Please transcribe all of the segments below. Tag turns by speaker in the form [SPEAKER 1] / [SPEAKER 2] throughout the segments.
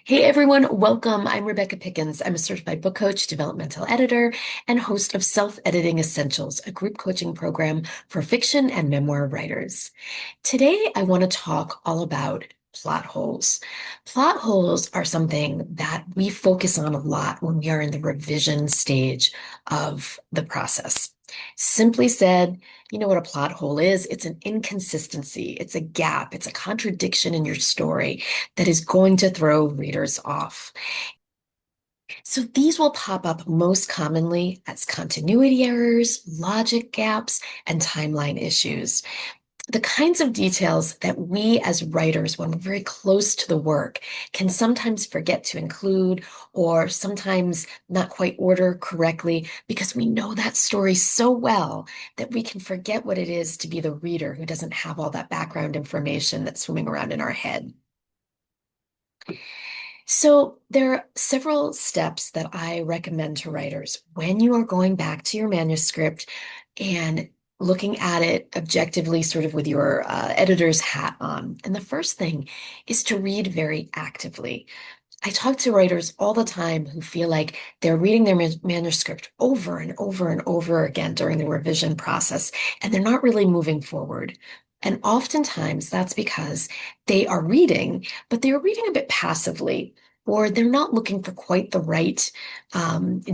[SPEAKER 1] Hey everyone, welcome. I'm Rebecca Pickens. I'm a certified book coach, developmental editor, and host of Self-Editing Essentials, a group coaching program for fiction and memoir writers. Today, I want to talk all about plot holes. Plot holes are something that we focus on a lot when we are in the revision stage of the process. Simply said, you know what a plot hole is? It's an inconsistency, it's a gap, it's a contradiction in your story that is going to throw readers off. So these will pop up most commonly as continuity errors, logic gaps, and timeline issues. The kinds of details that we as writers, when we're very close to the work, can sometimes forget to include or sometimes not quite order correctly because we know that story so well that we can forget what it is to be the reader who doesn't have all that background information that's swimming around in our head. So there are several steps that I recommend to writers when you are going back to your manuscript and looking at it objectively, sort of with your editor's hat on. And the first thing is to read very actively. I talk to writers all the time who feel like they're reading their manuscript over and over and over again during the revision process, and they're not really moving forward. And oftentimes that's because they are reading, but they are reading a bit passively, or they're not looking for quite the right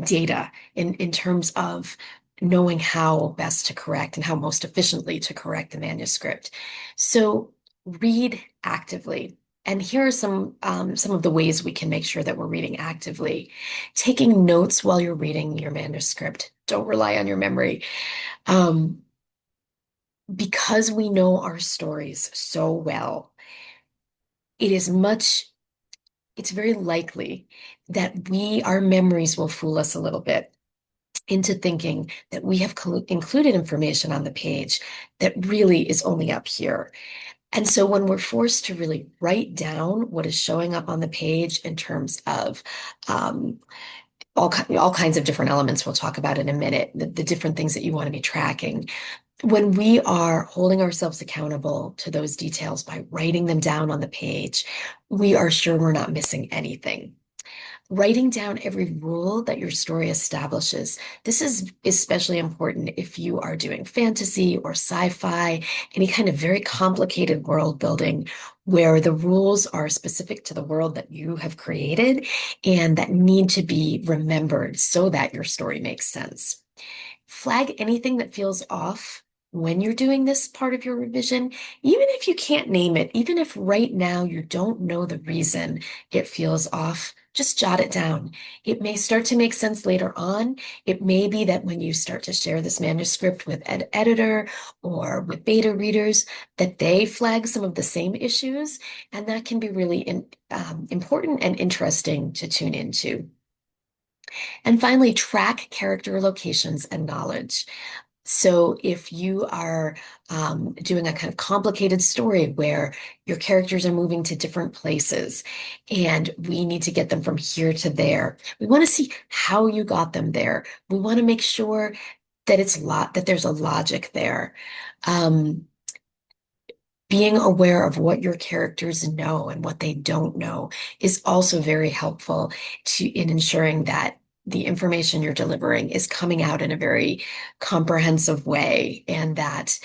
[SPEAKER 1] data in terms of knowing how best to correct and how most efficiently to correct the manuscript. So read actively. And here are some of the ways we can make sure that we're reading actively. Taking notes while you're reading your manuscript. Don't rely on your memory. Um, because we know our stories so well, it is much, it's very likely that our memories will fool us a little bit into thinking that we have included information on the page that really is only up here. And so when we're forced to really write down what is showing up on the page in terms of um, all kinds of different elements we'll talk about in a minute, the different things that you want to be tracking. When we are holding ourselves accountable to those details by writing them down on the page, we are sure we're not missing anything. Writing down every rule that your story establishes. This is especially important if you are doing fantasy or sci-fi, any kind of very complicated world building where the rules are specific to the world that you have created and that need to be remembered so that your story makes sense. Flag anything that feels off when you're doing this part of your revision, even if you can't name it, even if right now you don't know the reason it feels off, just jot it down. It may start to make sense later on. It may be that when you start to share this manuscript with an editor or with beta readers, that they flag some of the same issues, and that can be really important and interesting to tune into. And finally, track character locations and knowledge. So if you are doing a kind of complicated story where your characters are moving to different places and we need to get them from here to there, we want to see how you got them there. We want to make sure that that there's a logic there. Um, Being aware of what your characters know and what they don't know is also very helpful in ensuring that the information you're delivering is coming out in a very comprehensive way and that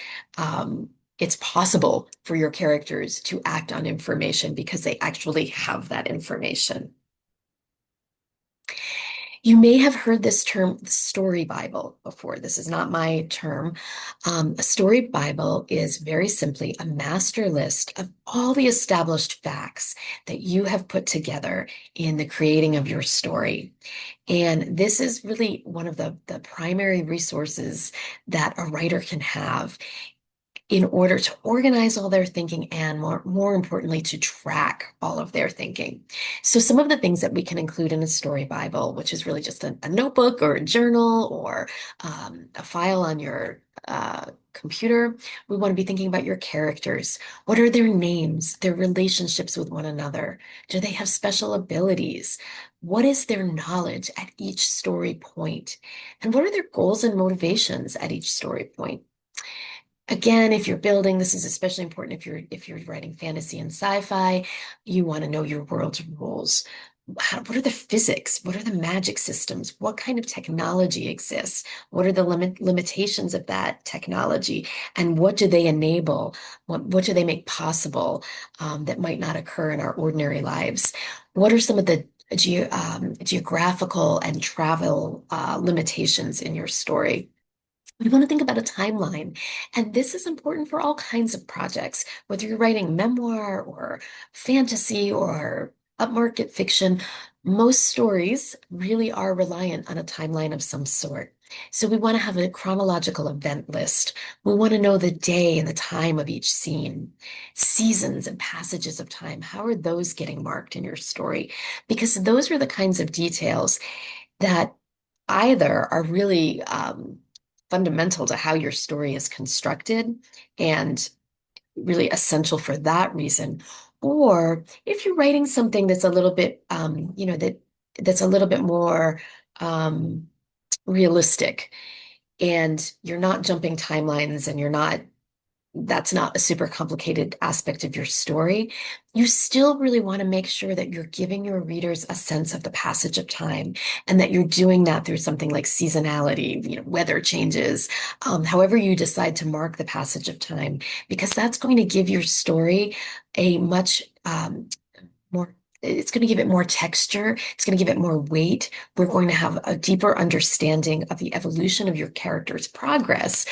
[SPEAKER 1] it's possible for your characters to act on information because they actually have that information. You may have heard this term, the story Bible, before. This is not my term. A story Bible is very simply a master list of all the established facts that you have put together in the creating of your story. And this is really one of the primary resources that a writer can have in order to organize all their thinking and more importantly, to track all of their thinking. So some of the things that we can include in a story Bible, which is really just a notebook or a journal or a file on your computer, we want to be thinking about your characters. What are their names, their relationships with one another? Do they have special abilities? What is their knowledge at each story point? And what are their goals and motivations at each story point? Again, if you're building, this is especially important if you're writing fantasy and sci-fi, you want to know your world's rules. What are the physics? What are the magic systems? What kind of technology exists? What are the limitations of that technology? And what do they enable? What do they make possible that might not occur in our ordinary lives? What are some of the geographical and travel limitations in your story? We want to think about a timeline. And this is important for all kinds of projects, whether you're writing memoir or fantasy or upmarket fiction. Most stories really are reliant on a timeline of some sort. So we want to have a chronological event list. We want to know the day and the time of each scene, seasons and passages of time. How are those getting marked in your story? Because those are the kinds of details that either are really fundamental to how your story is constructed and really essential for that reason. Or if you're writing something that's a little bit, that's a little bit more um, realistic, and you're not jumping timelines, and you're not that's not a super complicated aspect of your story, you still really want to make sure that you're giving your readers a sense of the passage of time and that you're doing that through something like seasonality, weather changes, however you decide to mark the passage of time, because that's going to give your story a much more. It's going to give it more texture. It's going to give it more weight. We're going to have a deeper understanding of the evolution of your character's progress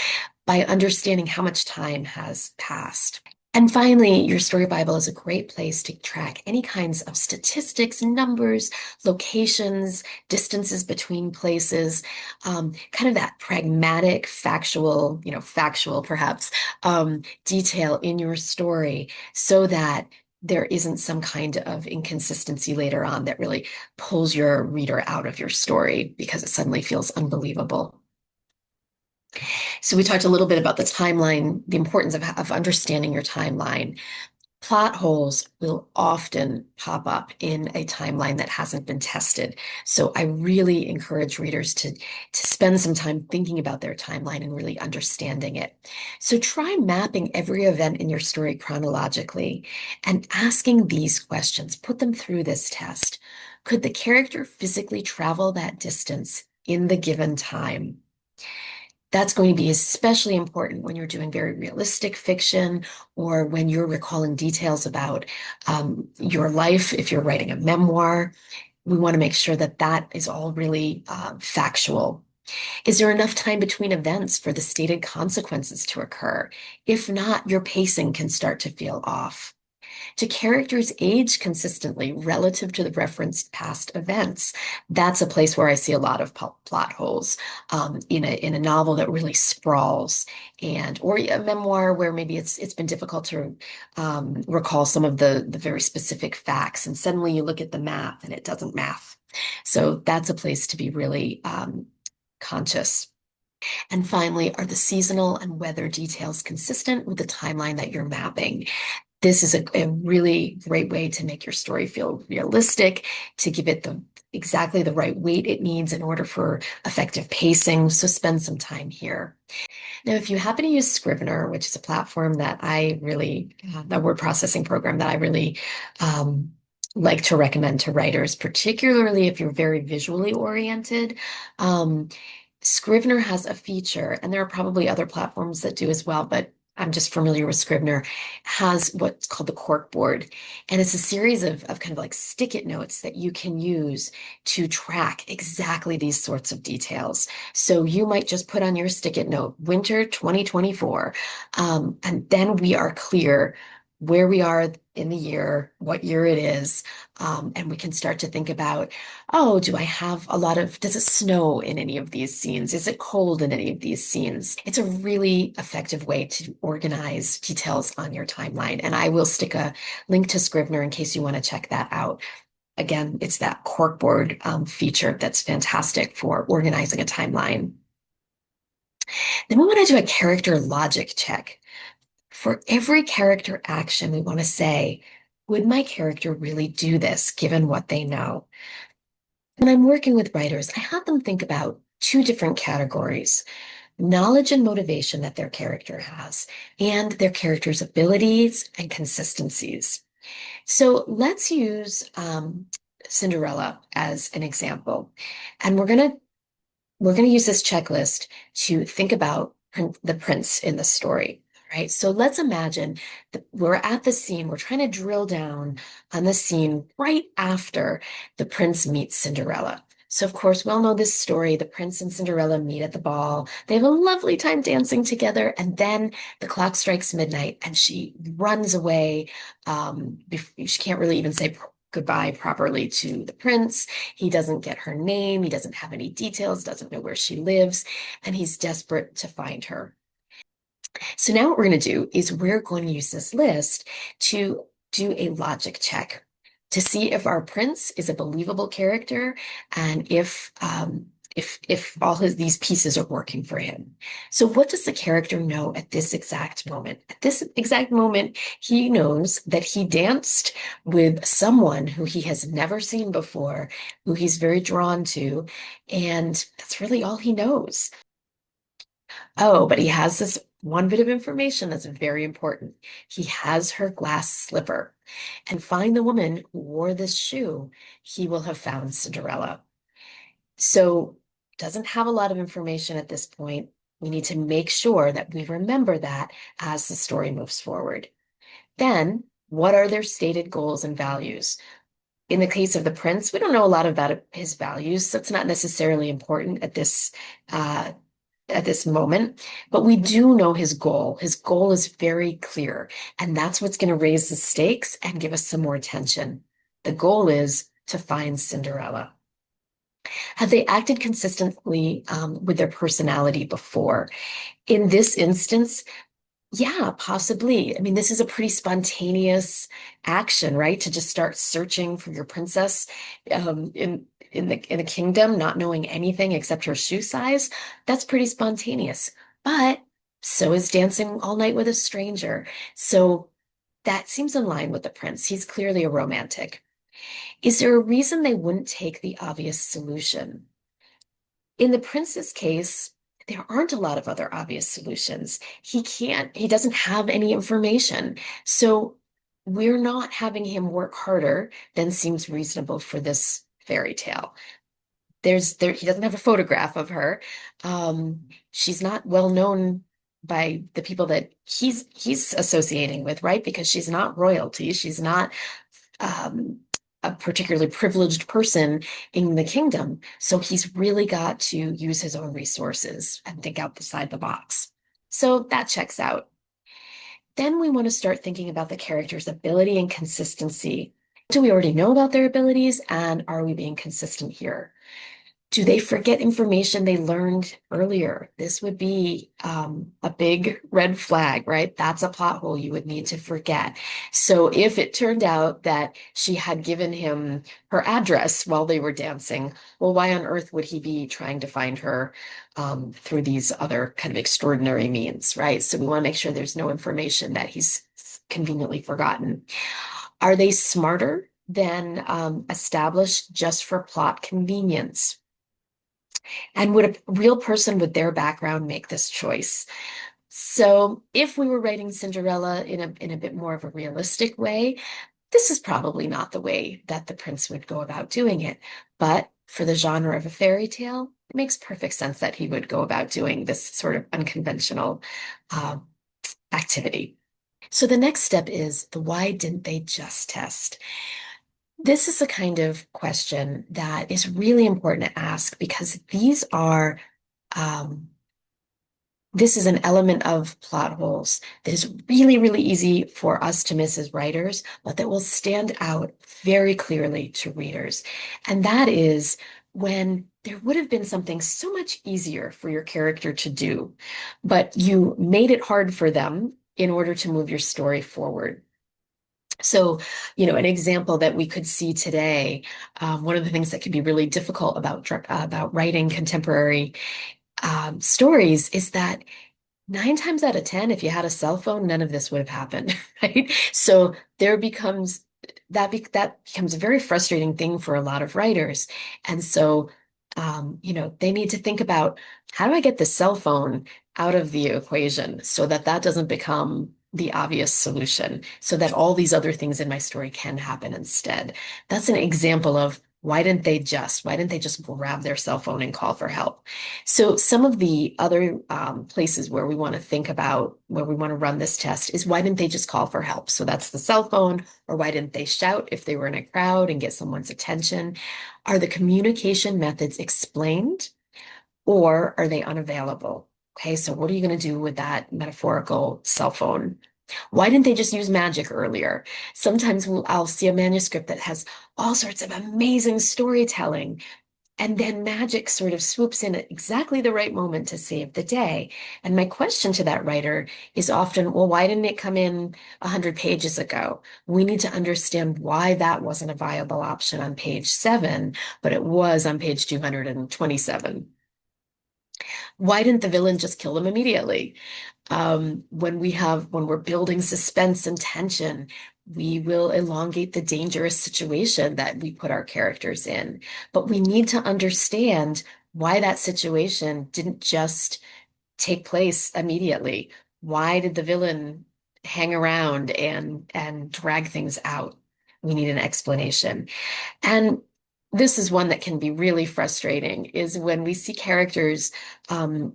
[SPEAKER 1] by understanding how much time has passed. And finally, your story Bible is a great place to track any kinds of statistics, numbers, locations, distances between places, kind of that pragmatic, factual perhaps, detail in your story so that there isn't some kind of inconsistency later on that really pulls your reader out of your story because it suddenly feels unbelievable. So we talked a little bit about the timeline, the importance of understanding your timeline. Plot holes will often pop up in a timeline that hasn't been tested. So I really encourage readers to spend some time thinking about their timeline and really understanding it. So try mapping every event in your story chronologically and asking these questions. Put them through this test. Could the character physically travel that distance in the given time? That's going to be especially important when you're doing very realistic fiction or when you're recalling details about your life. If you're writing a memoir, we want to make sure that that is all really factual. Is there enough time between events for the stated consequences to occur? If not, your pacing can start to feel off. Do characters age consistently relative to the referenced past events? That's a place where I see a lot of plot holes in a novel that really sprawls, and or a memoir where maybe it's been difficult to recall some of the very specific facts, and suddenly you look at the map and it doesn't math. So that's a place to be really conscious. And finally, are the seasonal and weather details consistent with the timeline that you're mapping? This is a really great way to make your story feel realistic, to give it exactly the right weight it needs in order for effective pacing. So spend some time here. Now, if you happen to use Scrivener, which is a platform that I really, a word processing program that I really like to recommend to writers, particularly if you're very visually oriented, Scrivener has a feature, and there are probably other platforms that do as well, but I'm just familiar with Scrivener, has what's called the cork board. And it's a series of kind of like stick-it notes that you can use to track exactly these sorts of details. So you might just put on your stick-it note, winter 2024, and then we are clear where we are in the year, what year it is, and we can start to think about, oh, does it snow in any of these scenes? Is it cold in any of these scenes? It's a really effective way to organize details on your timeline. And I will stick a link to Scrivener in case you want to check that out. Again, it's that corkboard feature that's fantastic for organizing a timeline. Then we want to do a character logic check. For every character action, we want to say, would my character really do this given what they know? When I'm working with writers, I have them think about two different categories. knowledge and motivation that their character has, and their character's abilities and consistencies. So let's use Cinderella as an example. And we're gonna use this checklist to think about the prince in the story, right? So let's imagine that we're at the scene, we're trying to drill down on the scene right after the prince meets Cinderella. So of course, we all know this story. The prince and Cinderella meet at the ball. They have a lovely time dancing together, and then the clock strikes midnight, and she runs away. She can't really even say goodbye properly to the prince. He doesn't get her name. He doesn't have any details, doesn't know where she lives, and he's desperate to find her. So now what we're going to do is we're going to use this list to do a logic check to see if our prince is a believable character and if all these pieces are working for him. So what does the character know at this exact moment? At this exact moment, he knows that he danced with someone who he has never seen before, who he's very drawn to, and that's really all he knows. Oh, but he has this one bit of information that's very important. He has her glass slipper. And find the woman who wore this shoe, he will have found Cinderella. So doesn't have a lot of information at this point. We need to make sure that we remember that as the story moves forward. Then, what are their stated goals and values? In the case of the prince, we don't know a lot about his values, so it's not necessarily important uh, at this moment, but we do know his goal. His goal is very clear, and that's what's going to raise the stakes and give us some more tension. The goal is to find Cinderella. Have they acted consistently with their personality before? In this instance, yeah, possibly. I mean, this is a pretty spontaneous action, right? To just start searching for your princess in the kingdom, not knowing anything except her shoe size. That's pretty spontaneous. But so is dancing all night with a stranger. So that seems in line with the prince. He's clearly a romantic. Is there a reason they wouldn't take the obvious solution? In the prince's case, there aren't a lot of other obvious solutions. He doesn't have any information. So we're not having him work harder than seems reasonable for this fairy tale. He doesn't have a photograph of her. She's not well known by the people that he's associating with, right? Because she's not royalty. She's not um, a particularly privileged person in the kingdom. So he's really got to use his own resources and think outside the box. So that checks out. Then we want to start thinking about the character's ability and consistency. Do we already know about their abilities, and are we being consistent here? Do they forget information they learned earlier? This would be a big red flag, right? That's a plot hole you would need to forget. So if it turned out that she had given him her address while they were dancing, well, why on earth would he be trying to find her through these other kind of extraordinary means, right? So we want to make sure there's no information that he's conveniently forgotten. Are they smarter than established just for plot convenience? And would a real person with their background make this choice? So if we were writing Cinderella in a bit more of a realistic way, this is probably not the way that the prince would go about doing it. But for the genre of a fairy tale, it makes perfect sense that he would go about doing this sort of unconventional uh, activity. So the next step is the why didn't they just test? This is a kind of question that is really important to ask because um, this is an element of plot holes that is really, really easy for us to miss as writers, but that will stand out very clearly to readers. And that is when there would have been something so much easier for your character to do, but you made it hard for them in order to move your story forward. So, an example that we could see today, one of the things that can be really difficult about writing contemporary stories is that 9 times out of 10, if you had a cell phone, none of this would have happened, right? So that becomes a very frustrating thing for a lot of writers. And so They need to think about how do I get the cell phone out of the equation so that that doesn't become the obvious solution, so that all these other things in my story can happen instead. That's an example of why didn't they just grab their cell phone and call for help? So some of the other places where we want to think about where we want to run this test is why didn't they just call for help? So that's the cell phone, or why didn't they shout if they were in a crowd and get someone's attention? Are the communication methods explained or are they unavailable? Okay, so what are you going to do with that metaphorical cell phone? Why didn't they just use magic earlier? Sometimes I'll see a manuscript that has all sorts of amazing storytelling, and then magic sort of swoops in at exactly the right moment to save the day. And my question to that writer is often, well, why didn't it come in 100 pages ago? We need to understand why that wasn't a viable option on page 7, but it was on page 227. Why didn't the villain just kill them immediately? When we're building suspense and tension, we will elongate the dangerous situation that we put our characters in. But we need to understand why that situation didn't just take place immediately. Why did the villain hang around and drag things out? We need an explanation. And this is one that can be really frustrating, is when we see characters um,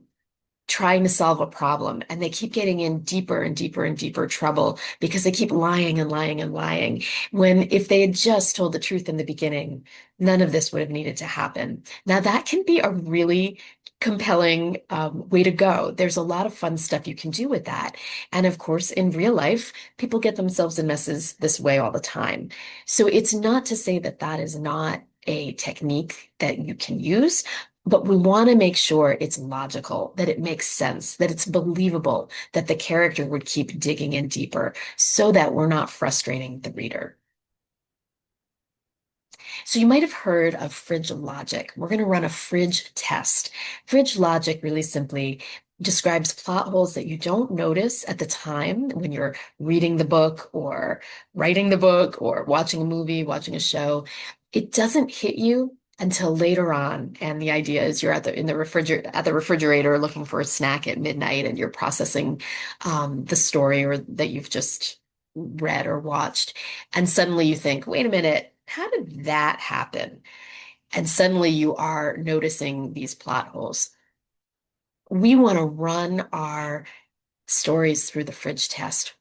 [SPEAKER 1] trying to solve a problem and they keep getting in deeper and deeper and deeper trouble because they keep lying and lying and lying. When if they had just told the truth in the beginning, none of this would have needed to happen. Now, that can be a really compelling way to go. There's a lot of fun stuff you can do with that. And of course, in real life, people get themselves in messes this way all the time. So it's not to say that that is not a technique that you can use, but we want to make sure it's logical, that it makes sense, that it's believable, that the character would keep digging in deeper so that we're not frustrating the reader. So you might have heard of fridge logic. We're going to run a fridge test. Fridge logic really simply describes plot holes that you don't notice at the time when you're reading the book or writing the book or watching a movie, watching a show. It doesn't hit you until later on. And the idea is you're at the refrigerator looking for a snack at midnight and you're processing the story or that you've just read or watched. And suddenly you think, wait a minute, how did that happen? And suddenly you are noticing these plot holes. We want to run our stories through the fridge test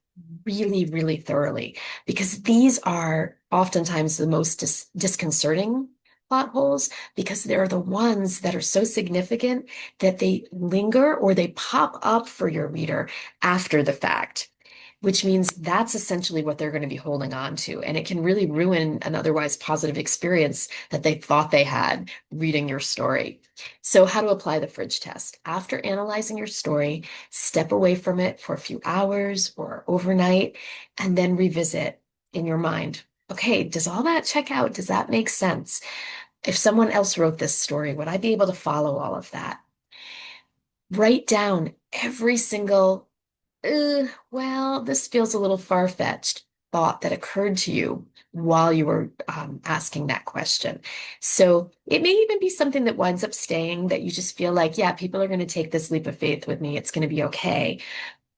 [SPEAKER 1] really, really thoroughly because these are oftentimes the most disconcerting plot holes because they're the ones that are so significant that they linger or they pop up for your reader after the fact, which means that's essentially what they're going to be holding on to. And it can really ruin an otherwise positive experience that they thought they had reading your story. So, how to apply the fridge test. After analyzing your story, step away from it for a few hours or overnight, and then revisit in your mind. Okay, does all that check out? Does that make sense? If someone else wrote this story, would I be able to follow all of that? Write down every single well, this feels a little far-fetched thought that occurred to you while you were asking that question. So it may even be something that winds up staying that you just feel like, yeah, people are going to take this leap of faith with me. It's going to be okay.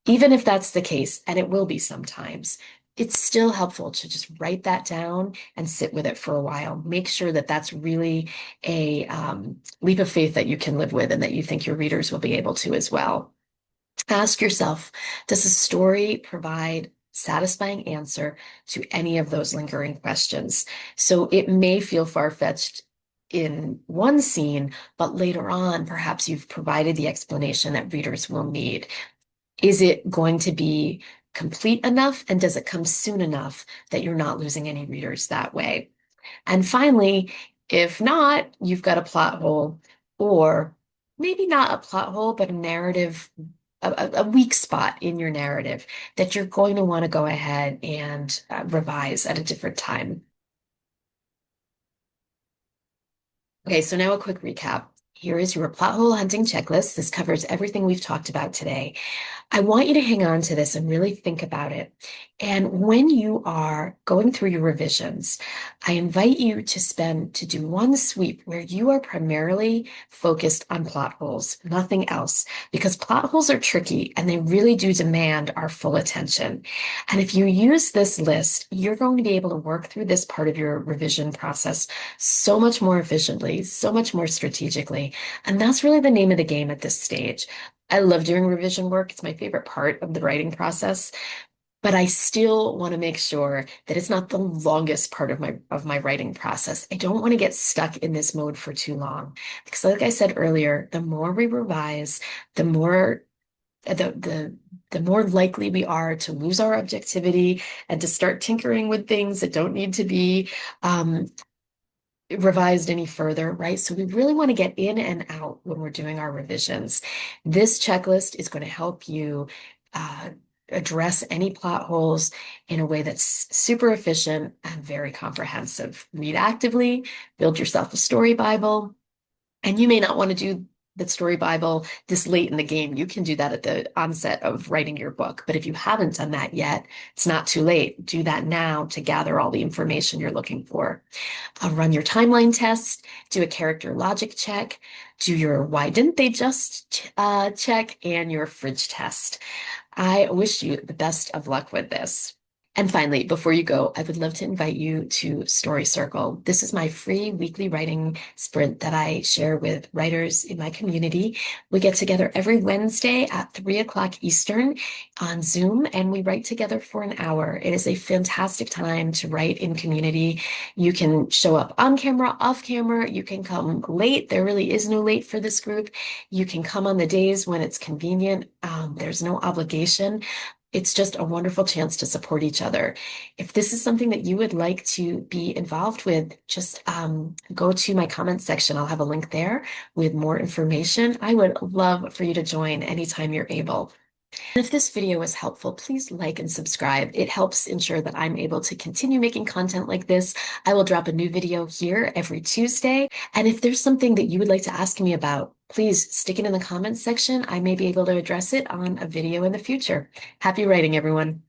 [SPEAKER 1] Even if that's the case, and it will be sometimes, it's still helpful to just write that down and sit with it for a while. Make sure that that's really a leap of faith that you can live with and that you think your readers will be able to as well. Ask yourself, does the story provide satisfying answer to any of those lingering questions? So it may feel far-fetched in one scene, but later on, perhaps you've provided the explanation that readers will need. Is it going to be complete enough? And does it come soon enough that you're not losing any readers that way? And finally, if not, you've got a plot hole, or maybe not a plot hole, but a narrative, a weak spot in your narrative that you're going to want to go ahead and revise at a different time. Okay, so now a quick recap. Here is your plot hole hunting checklist. This covers everything we've talked about today. I want you to hang on to this and really think about it. And when you are going through your revisions, I invite you to do one sweep where you are primarily focused on plot holes, nothing else, because plot holes are tricky and they really do demand our full attention. And if you use this list, you're going to be able to work through this part of your revision process so much more efficiently, so much more strategically. And that's really the name of the game at this stage. I love doing revision work. It's my favorite part of the writing process, but I still want to make sure that it's not the longest part of my writing process. I don't want to get stuck in this mode for too long because like I said earlier, the more we revise, the more the more likely we are to lose our objectivity and to start tinkering with things that don't need to be um, revised any further, right? So we really want to get in and out when we're doing our revisions. This checklist is going to help you uh, address any plot holes in a way that's super efficient and very comprehensive. Read actively, build yourself a story Bible, and you may not want to do the story Bible this late in the game. You can do that at the onset of writing your book. But if you haven't done that yet, it's not too late. Do that now to gather all the information you're looking for. Run your timeline test, do a character logic check, do your why didn't they just check, and your fridge test. I wish you the best of luck with this. And finally, before you go, I would love to invite you to Story Circle. This is my free weekly writing sprint that I share with writers in my community. We get together every Wednesday at 3 o'clock Eastern on Zoom, and we write together for an hour. It is a fantastic time to write in community. You can show up on camera, off camera. You can come late. There really is no late for this group. You can come on the days when it's convenient. There's no obligation. It's just a wonderful chance to support each other. If this is something that you would like to be involved with, just go to my comments section. I'll have a link there with more information. I would love for you to join anytime you're able. And if this video was helpful, please like and subscribe. It helps ensure that I'm able to continue making content like this. I will drop a new video here every Tuesday. And if there's something that you would like to ask me about, please stick it in the comments section. I may be able to address it on a video in the future. Happy writing, everyone.